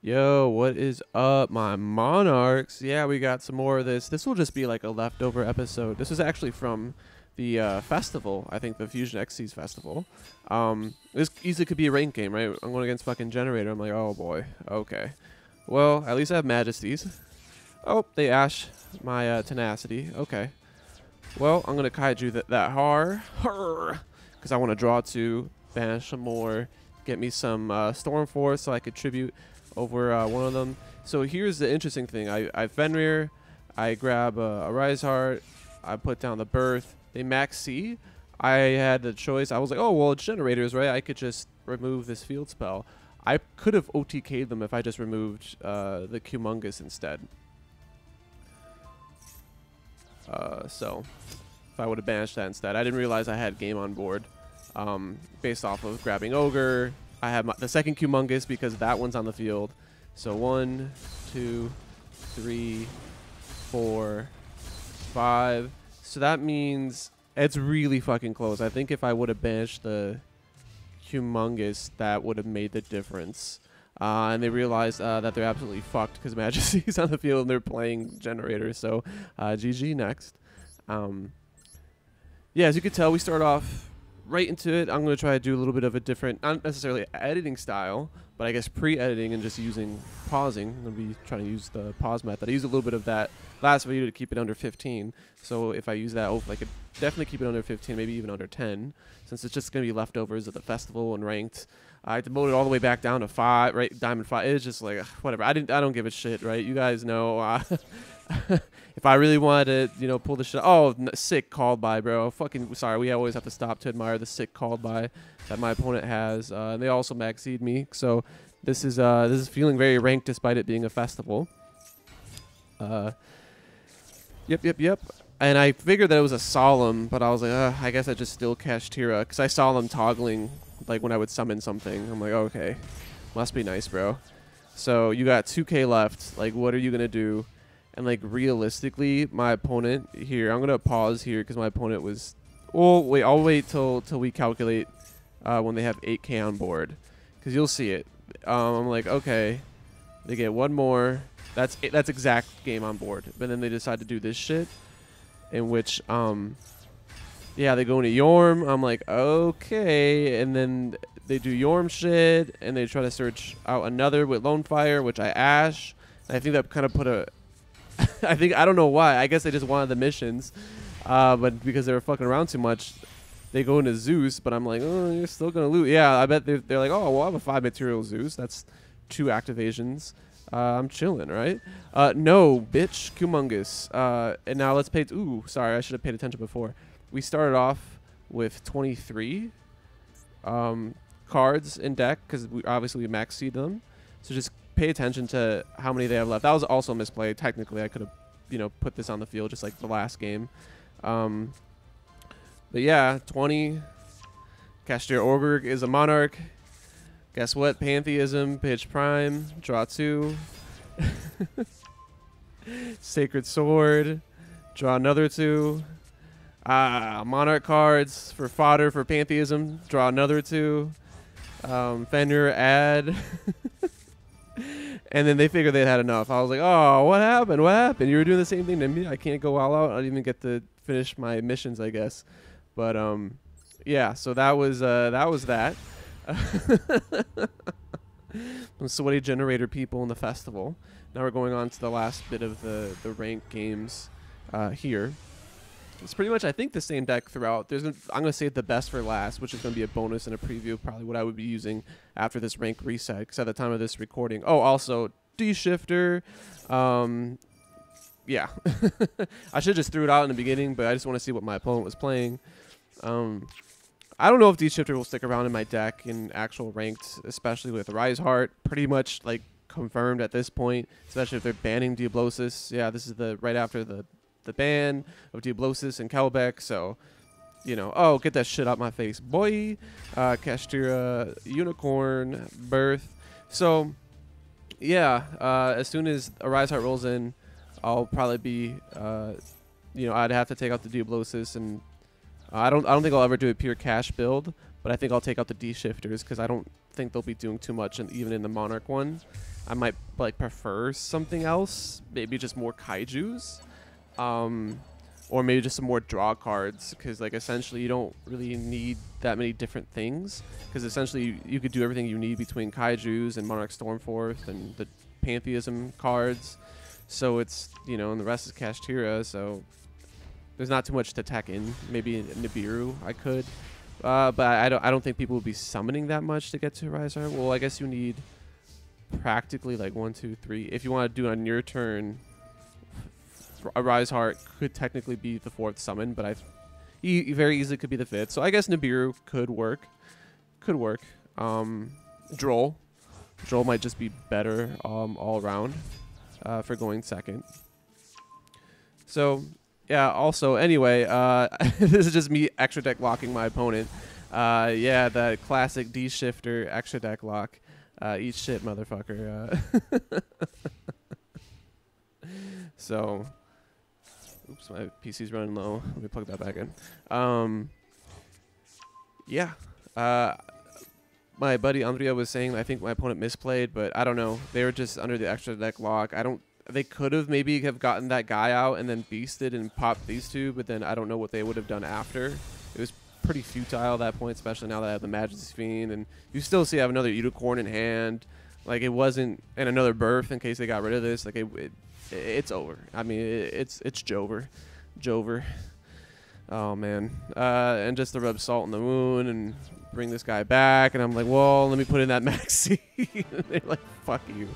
Yo, what is up, my monarchs? Yeah, we got some more of this. This will just be like a leftover episode. This is actually from the festival, I think the Fusion XC's festival. This easily could be a rank game, right? I'm going against fucking Generaider. I'm like, oh boy, okay. Well, at least I have Majesties. Oh, they ash my tenacity. Okay. Well, I'm going to kaiju that hard. Because I want to draw two, banish some more, get me some Storm Force so I could tribute over one of them. So here's the interesting thing. I Fenrir, I grab a Rise Heart, I put down the Birth. They max C. I had the choice. I was like, oh, well, it's Generators, right? I could just remove this field spell. I could have OTK'd them if I just removed the Humongous instead. So if I would have banished that instead. I didn't realize I had game on board based off of grabbing Ogre. I have the second Humongous because that one's on the field. So 1, 2, 3, 4, 5. So that means it's really fucking close. I think if I would have banished the Humongous, that would have made the difference. And they realized that they're absolutely fucked because Majesty's on the field and they're playing Generators. So GG next. Yeah, as you can tell, we start off right into it. I'm going to try to do a little bit of a different, not necessarily editing style, but I guess pre-editing and just using pausing. I'm going to be trying to use the pause method. I used a little bit of that last video to keep it under 15. So if I use that, I could definitely keep it under 15, maybe even under 10, since it's just going to be leftovers of the festival and ranked. I demoted it all the way back down to 5, right? Diamond 5. It's just like, whatever. I don't give a shit, right? You guys know. If I really wanted to, pull the shit. Oh, sick called by, bro. Fucking sorry. We always have to stop to admire the sick called by that my opponent has. And they also maxed me, so this is feeling very ranked despite it being a festival. Yep. And I figured that it was a solemn, but I was like, I guess I just still Kashtira because I saw them toggling like when I would summon something. I'm like, okay, must be nice, bro. So you got 2K left. Like, what are you gonna do? And like realistically, my opponent here, I'm gonna pause here because my opponent was. Oh wait, I'll wait till we calculate when they have 8K on board, because you'll see it. I'm like, okay, they get one more. That's exact game on board. But then they decide to do this shit, in which yeah, they go into Yorm. I'm like, okay, and then they do Yorm shit, and they try to search out another with Lone Fire, which I ash. And I think that kind of put a. I don't know why. I guess they just wanted the missions, but because they were fucking around too much, they go into Zeus. But I'm like, oh, you're still gonna loot. Yeah, I bet they're like, oh, well, I have a 5 material Zeus. That's 2 activations. I'm chilling, right? No, bitch, Humongous. And now let's pay. Ooh, sorry, I should have paid attention before. We started off with 23 cards in deck because we obviously maxed them. So just pay attention to how many they have left. That was also a misplay. Technically, I could have, put this on the field just like the last game. But yeah, 20. Kashtira Ogre is a Monarch. Guess what? Pantheism, Pitch Prime, draw 2. Sacred Sword, draw another 2. Monarch cards for fodder for Pantheism, draw another 2. Fenrir, add. And then they figured they had enough. I was like, oh, what happened? What happened? You were doing the same thing to me. I can't go all out. I didn't even get to finish my missions, I guess. But yeah. So that was that. Some sweaty Generaider people in the festival. Now we're going on to the last bit of the ranked games here. It's pretty much, I think, the same deck throughout. I'm going to save the best for last, which is going to be a bonus and a preview of probably what I would be using after this rank reset. Because at the time of this recording, oh, also D-Shifter. Yeah, I should just threw it out in the beginning, but I just want to see what my opponent was playing. I don't know if D-Shifter will stick around in my deck in actual ranked, especially with Rise Heart. Pretty much like confirmed at this point, especially if they're banning Diablosis. Yeah, this is right after the ban of Diablosis and Kelbeck, so oh, get that shit out my face, boy. Kashtira, Unicorn, Birth. So yeah, as soon as a Rise Heart rolls in, I'll probably be I'd have to take out the Diablosis, and I don't think I'll ever do a pure cash build, but I think I'll take out the D-Shifters because I don't think they'll be doing too much, and even in the Monarch one. I might like prefer something else, maybe just more kaijus, or maybe just some more draw cards, because like essentially you don't really need that many different things, because essentially you could do everything you need between kaijus and Monarch Stormforth and the Pantheism cards. So it's, you know, and the rest is Kashtira, so there's not too much to tech in. Maybe Nibiru I could, but I don't think people would be summoning that much to get to Rise Heart. Well, I guess you need practically like 1, 2, 3. If you want to do it on your turn, a Rise Heart could technically be the 4th summon, but he very easily could be the 5th. So I guess Nibiru could work. Could work. Droll might just be better all around for going 2nd. So yeah. Also, anyway, this is just me extra deck locking my opponent. Yeah, the classic D shifter extra deck lock. Eat shit, motherfucker. So, oops, my PC's running low. Let me plug that back in. Yeah. My buddy Andrea was saying I think my opponent misplayed, but I don't know. They were just under the extra deck lock. They could have maybe have gotten that guy out and then beasted and popped these two, but then I don't know what they would have done after. It was pretty futile at that point, especially now that I have the Majesty's Fiend, and you still see I have another Unicorn in hand. Like, it wasn't, and another Birth in case they got rid of this. Like, it's over. I mean, it's Jover. Oh man, and just to rub salt in the wound and bring this guy back, and I'm like, well, let me put in that maxi. They're like, fuck you.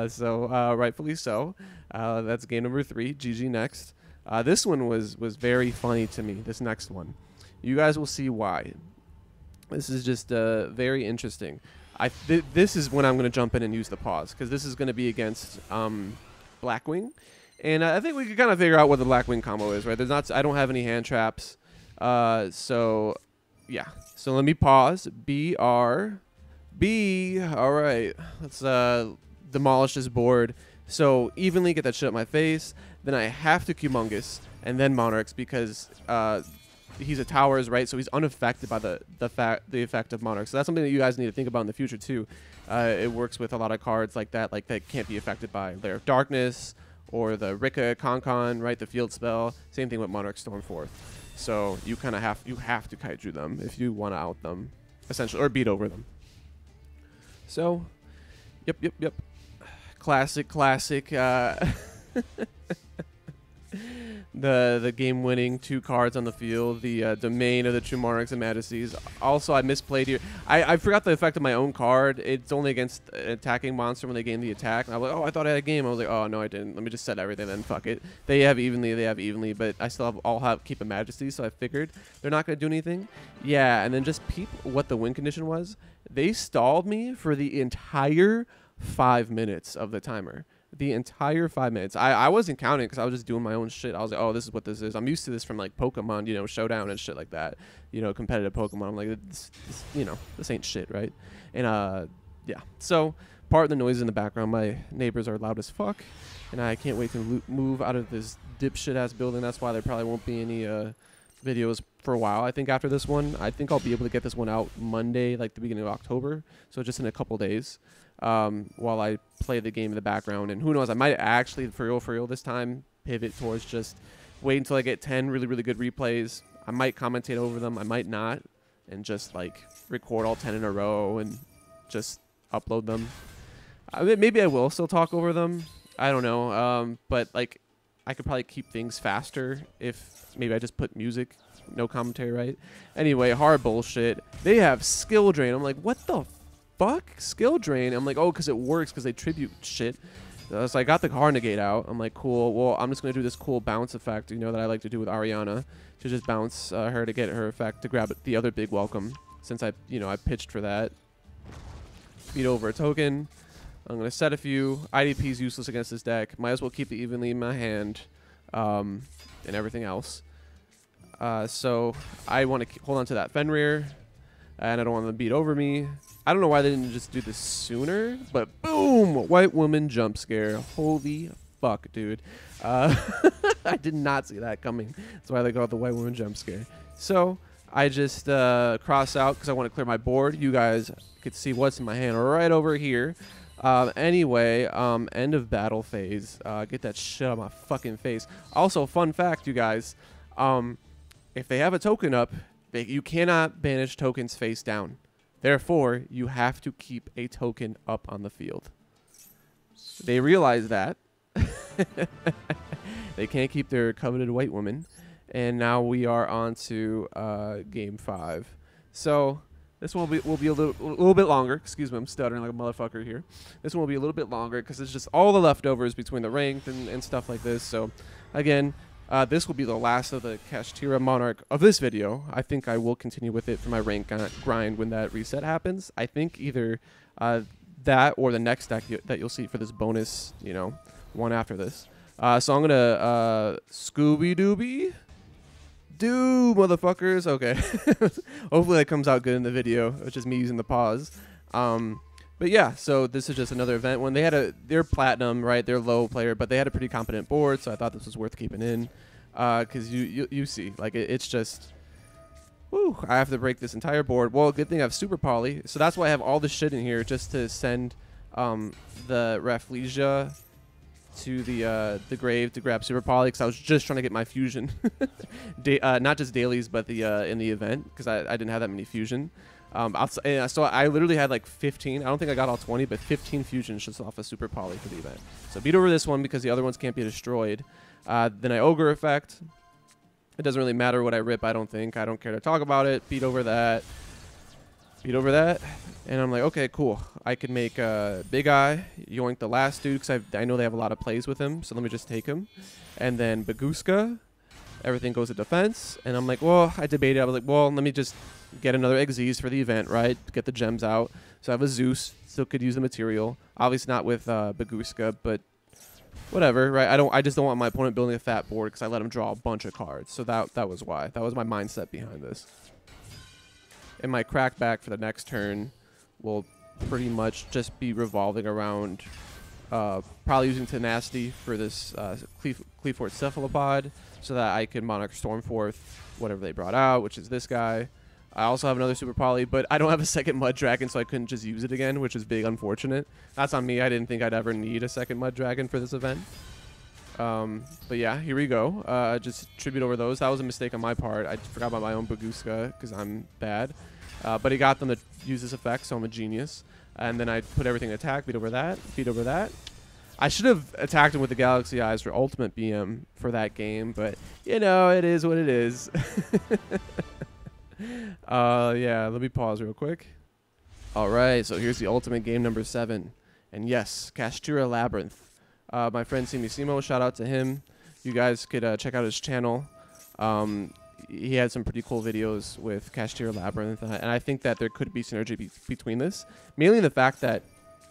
So rightfully so. That's game number 3. GG next. This one was very funny to me. This next one, you guys will see why. This is just very interesting. This is when I'm going to jump in and use the pause, because this is going to be against Blackwing. And I think we can kind of figure out what the Blackwing combo is, right? I don't have any hand traps. So, yeah. So let me pause. B. All right. Let's demolish this board. So evenly get that shit up my face. Then I have to Humongous and then Monarchs, because he's a Towers, right? So he's unaffected by the effect of Monarchs. So that's something that you guys need to think about in the future too. It works with a lot of cards like that can't be affected by Lair of Darkness, or the Rika Concon, right? The field spell. Same thing with Monarch Stormforth. So you kind of have to kaiju them if you want to out them, essentially, or beat over them. So, yep. Classic. The game-winning 2 cards on the field, the domain of the true Monarchs and Majesties. Also, I misplayed here. I forgot the effect of my own card. It's only against an attacking monster when they gain the attack. And I was like, oh, I thought I had a game. I was like, oh, no, I didn't. Let me just set everything, then fuck it. They have evenly, but I still keep a Majesty, so I figured they're not going to do anything. Yeah, and then just peep what the win condition was. They stalled me for the entire 5 minutes of the timer. The entire 5 minutes. I wasn't counting because I was just doing my own shit. I was like, oh, this is what this is. I'm used to this from like Pokemon, you know, Showdown and shit like that. You know, competitive Pokemon. I'm like, this ain't shit, right? And yeah. So part of the noise in the background, my neighbors are loud as fuck, and I can't wait to move out of this dipshit ass building. That's why there probably won't be any videos for a while. I think after this one, I think I'll be able to get this one out Monday, like the beginning of October. So just in a couple days. While I play the game in the background, and who knows, I might actually for real this time pivot towards just wait until I get 10 really good replays. I might commentate over them, I might not, and just like record all 10 in a row and just upload them. Maybe I will still talk over them, I don't know, but like I could probably keep things faster if maybe I just put music, no commentary, right? Anyway, hard bullshit. They have skill drain. I'm like, what the fuck? Skill drain? I'm like, oh, because it works, because they tribute shit. So I got the car negate out. I'm like, cool. Well, I'm just going to do this cool bounce effect, you know, that I like to do with Ariana, to just bounce her to get her effect to grab the other big welcome, since I pitched for that. Beat over a token. I'm going to set a few. IDP is useless against this deck. Might as well keep it evenly in my hand, and everything else. So I want to hold on to that Fenrir, and I don't want them to beat over me. I don't know why they didn't just do this sooner, but boom! White woman jump scare. Holy fuck, dude. I did not see that coming. That's why they call it the white woman jump scare. So I just cross out because I want to clear my board. You guys could see what's in my hand right over here. Anyway, end of battle phase. Get that shit on my fucking face. Also, fun fact, you guys. If they have a token up, you cannot banish tokens face down. Therefore, you have to keep a token up on the field. They realize that. They can't keep their coveted white woman. And now we are on to game 5. So this one will be a little bit longer. Excuse me, I'm stuttering like a motherfucker here. This one will be a little bit longer because it's just all the leftovers between the ranked and stuff like this. So again, this will be the last of the Kashtira Monarch of this video. I think I will continue with it for my rank grind when that reset happens. I think either that or the next deck that you'll see for this bonus, you know, one after this. So I'm gonna Scooby-Dooby do, motherfuckers. Okay. Hopefully that comes out good in the video. It's just me using the pause. But yeah, so this is just another event when they're platinum, right? They're low player, but they had a pretty competent board, so I thought this was worth keeping in. Cause you see, like it's just, whew, I have to break this entire board. Well, good thing I have Super Poly, so that's why I have all this shit in here just to send the Rafflesia to the grave to grab Super Poly, because I was just trying to get my fusion, not just dailies, but the in the event, because I didn't have that many fusion. So I literally had like 15. I don't think I got all 20, but 15 fusions just off a Super Poly for the event. So beat over this one because the other ones can't be destroyed. Then I Ogre effect. It doesn't really matter what I rip. I don't think. I don't care to talk about it. Beat over that. Beat over that. And I'm like, okay, cool. I could make Big Eye, yoink the last dude, because I know they have a lot of plays with him. So let me just take him. And then Baguska. Everything goes to defense. And I'm like, well, I debated. I was like, well, let me just get another Xyz for the event, right? Get the gems out. So I have a Zeus. Still could use the material. Obviously not with Baguska, but whatever, right? I just don't want my opponent building a fat board because I let him draw a bunch of cards. So that was why. That was my mindset behind this. And my crackback for the next turn will pretty much just be revolving around probably using Tenacity for this Cleafort Cephalopod so that I can Monarch Stormforth whatever they brought out, which is this guy. I also have another Super Poly, but I don't have a second Mud Dragon, so I couldn't just use it again, which is big unfortunate. That's on me. I didn't think I'd ever need a second Mud Dragon for this event. But yeah, here we go. Just tribute over those. That was a mistake on my part. I forgot about my own Baguska because I'm bad. But he got them to use this effect, so I'm a genius. And then I put everything in attack, beat over that, beat over that. I should have attacked him with the Galaxy Eyes for Ultimate BM for that game, but, you know, it is what it is. Yeah, let me pause real quick. All right, so here's the Ultimate game number 7. And yes, Kashtira Labyrinth. My friend Simo, shout out to him. You guys could check out his channel. He had some pretty cool videos with Kashtira Labyrinth, and I think that there could be synergy between this. Mainly the fact that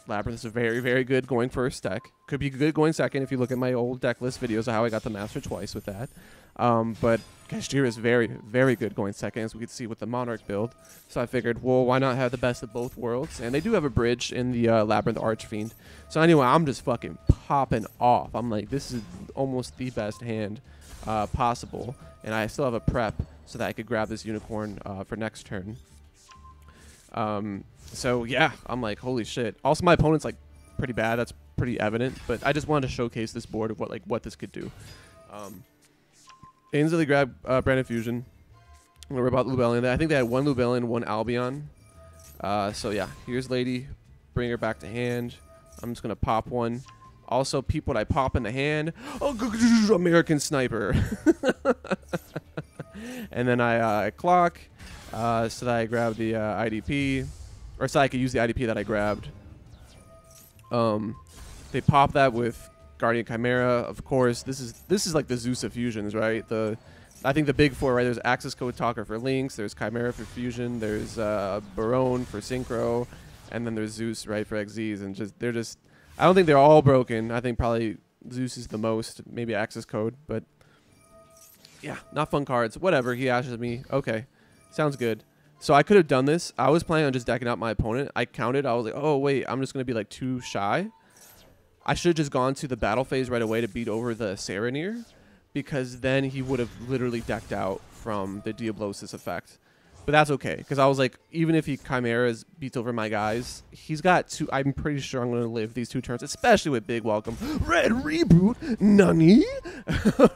Labyrinth is very, very good going first deck. Could be good going second if you look at my old deck list videos of how I got the Master twice with that. But Kashtira is very, very good going second, as we could see with the Monarch build. So I figured, well, why not have the best of both worlds? And they do have a bridge in the Labyrinth Archfiend. So anyway, I'm just fucking popping off. I'm like, this is almost the best hand possible. And I still have a prep so that I could grab this unicorn for next turn. So yeah, I'm like, holy shit. Also, my opponent's like pretty bad. That's pretty evident. But I just wanted to showcase this board of what this could do. Instantly grab Branded Fusion. I'm gonna rip out Lubellion. I think they had one Lubellion, one Albion. So yeah, here's Lady. Bring her back to hand. I'm just gonna pop one. Also, peep what I pop in the hand. Oh, American Sniper. And then I clock so that I grab the IDP, or so I could use the IDP that I grabbed. They pop that with Guardian Chimera, of course. This is like the Zeus of fusions, right? I think the big four, right? There's Access Code Talker for links. There's Chimera for fusion. There's Barone for synchro, and then there's Zeus, right, for XZs. And they're just. I don't think they're all broken. I think probably Zeus is the most, maybe Access Code, but yeah, not fun cards. Whatever. He ashes me. Okay, sounds good. So I could have done this. I was planning on just decking out my opponent. I counted. I was like, oh wait, I'm just gonna be like too shy. I should have just gone to the battle phase right away to beat over the Saronir, because then he would have literally decked out from the Diablosis effect. But that's okay, because I was like, even if he Chimeras beats over my guys, he's got 2. I'm pretty sure I'm going to live these 2 turns, especially with Big Welcome. Red Reboot? Nani?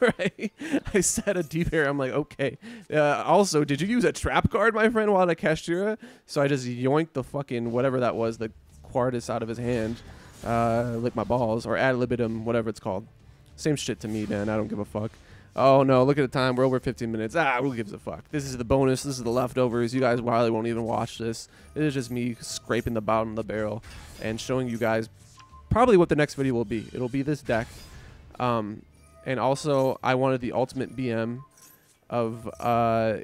Right? I said a deep air. I'm like, okay. Also, did you use a trap card, my friend, while I Kashtira? So I just yoinked the fucking whatever that was, the Quartus out of his hand. Lick my balls, or ad libitum, whatever it's called. Same shit to me, man. I don't give a fuck. Oh, no, look at the time. We're over 15 minutes. Who gives a fuck? This is the bonus. This is the leftovers. You guys probably won't even watch this. It is just me scraping the bottom of the barrel and showing you guys probably what the next video will be. It'll be this deck. And also, I wanted the ultimate BM of... my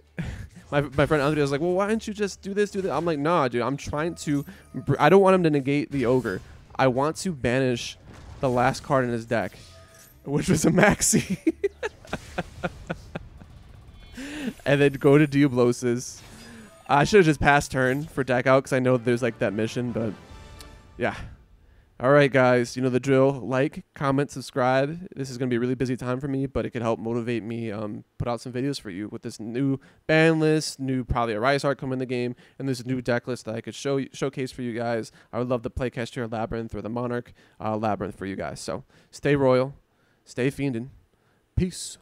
friend Andre was like, well, why don't you just do this, do that? I'm like, nah, dude. I'm trying to... I don't want him to negate the Ogre. I want to banish the last card in his deck, which was a Maxi. And then go to Diablosis. I should have just passed turn for deck out because I know there's like that mission, but yeah. All right, guys, you know the drill. Like, comment, subscribe. This is going to be a really busy time for me, but it could help motivate me put out some videos for you with this new ban list, new probably a Rise Art coming in the game, and this new deck list that I could showcase for you guys. I would love to play Kashtira Labyrinth or the Monarch Labyrinth for you guys. So stay royal, stay fiending. Peace.